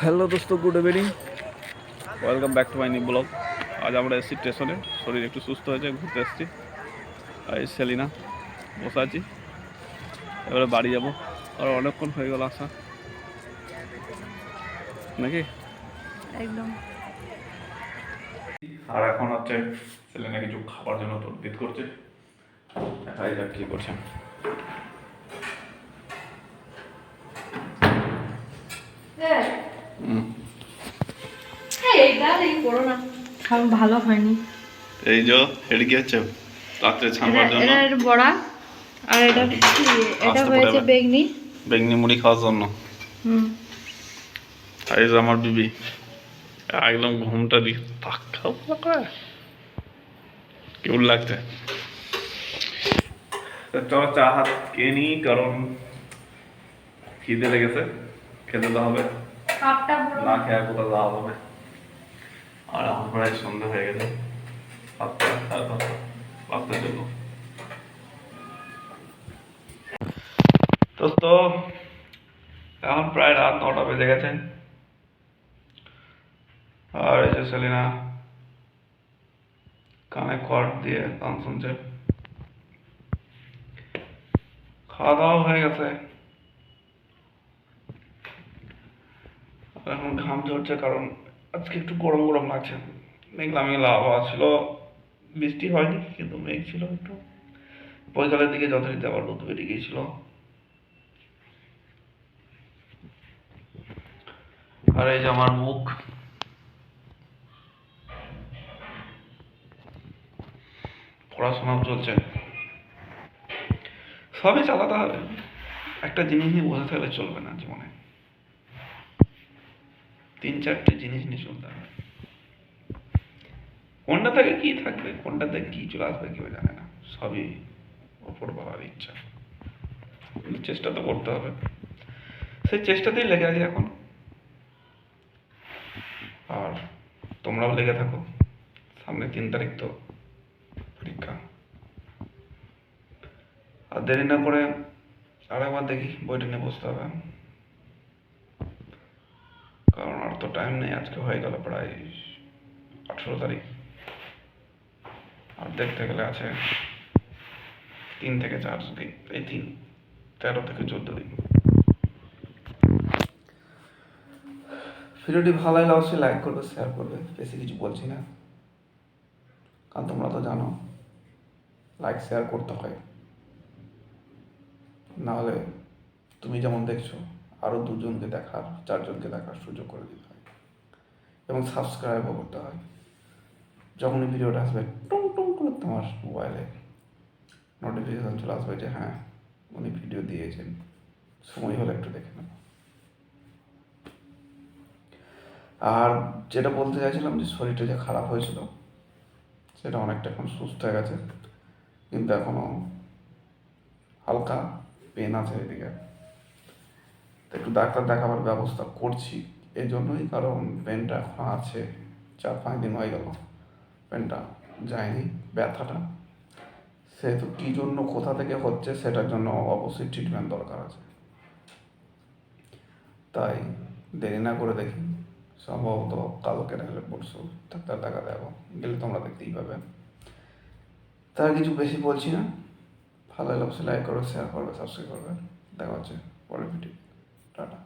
Hello দোস্ত, good evening, welcome back to my new blog. আজ আমরা এসেছি স্টেশনে, শরীর একটু সুস্থ হয়েছে, ঘুরতে এসেছি। আর এই সেলিনা বসে আছি, এবারে বাড়ি যাব। আর অনেকক্ষণ হয়ে গেল আসা, নাকি একদম। আর এখন হচ্ছে সেলিনা কিছু খাবার জন্য তদবির করছে, দেখাই যাক কী করছে। ভালো হয়নি। এই যে এটা কি হচ্ছে, রাত্রে ছানবার জন্য এটা বড়া, আর এটা এটা হয়েছে বেগনি। বেগনি মুড়ি খাওয়ার জন্য। আর এই যে আমার বিবি একদম ঘুমটা দিয়ে তাকাও কেমন লাগছে। চলো চা হাত খেয়ে নিই, কারণ খিদে লেগেছে, খেতে তো হবে, না খেয়ে কোথাও যাওয়া হবে। আর এখন প্রায় সন্ধ্যা হয়ে গেছে, 7টা, 5:30 বাজতে চলো। তো এখন প্রায় রাত 9টা বেজে গেছে। আর এই যে সেলিনা কানে কর্ড দিয়ে গান শুনছে। খাওয়া দাওয়া হয়ে গেছে, এখন ঘাম ঝরছে, কারণ আজকে একটু গরম গরম লাগছে। মেঘলা মেঘলা আবহাওয়া ছিল, বৃষ্টি হয়নি কিন্তু মেঘ ছিল একটু। বৈকালের দিকে যথারীতি আবার রোদ বেরিয়ে গিয়েছিল। আর এই যে আমার মুখ, পড়াশোনাও চলছে, সবই চালাতে হবে। একটা জিনিস নিয়ে বসে থাকলে চলবে না জীবনে, 3-4টে জিনিস নিয়ে চলতে হবে। কোনটা থেকে কি থাকবে, কোনটা থেকে কি চলে আসবে কেউ জানে না, সবই ওপর বাবার ইচ্ছা। কিন্তু চেষ্টা তো করতে হবে, সেই চেষ্টাতেই লেগে আছি এখন। আর তোমরাও লেগে থাকো, সামনে 3 তারিখ তো পরীক্ষা। আর দেরি না করে আরেকবার দেখি বইটা নিয়ে বসতে হবে, কারণ আর তো টাইম নেই। আজকে হয়ে গেল প্রায় 18 তারিখ, আর দেখতে গেলে আছে 3 থেকে 4 দিন, এই 13 থেকে 14 দিন। ভিডিওটি ভালো লাগলে অবশ্যই লাইক করবে, শেয়ার করবে। বেশি কিছু বলছি না, কারণ তোমরা তো জানো লাইক শেয়ার করতে হয়, নাহলে তুমি যেমন দেখছো আরও 2জনকে দেখার, 4জনকে দেখার সুযোগ করে দিতে হয়, এবং সাবস্ক্রাইবও করতে হয়। যখনই ভিডিওটা আসবে টুং টুং করে তোমার মোবাইলে নোটিফিকেশান চলে আসবে যে হ্যাঁ উনি ভিডিও দিয়েছেন, সময় হলে একটু দেখে নেব। আর যেটা বলতে চাইছিলাম, যে শরীরটা যে খারাপ হয়েছিল সেটা অনেকটা এখন সুস্থ হয়ে গেছে, কিন্তু এখনও হালকা পেন আছে এদিকে। একটু ডাক্তার দেখাবার ব্যবস্থা করছি এই জন্যই, কারণ পেনটা এখন আছে, 4-5 দিন হয়ে গেল পেনটা যায়নি, ব্যথাটা। সেহেতু কী জন্য, কোথা থেকে হচ্ছে, সেটার জন্য অবশ্যই ট্রিটমেন্ট দরকার আছে। তাই দেরি না করে দেখি, সম্ভবত কালকে নাহলে পরশু ডাক্তার দেখা দেবো, গেলে তোমরা দেখতেই পাবে। তার কিছু বেশি বলছি না, ভালো লাগলে অবশ্যই লাইক করবে, শেয়ার করবে, সাবস্ক্রাইব করবে। দেখা হচ্ছে পরের ভিডিও। টাটা।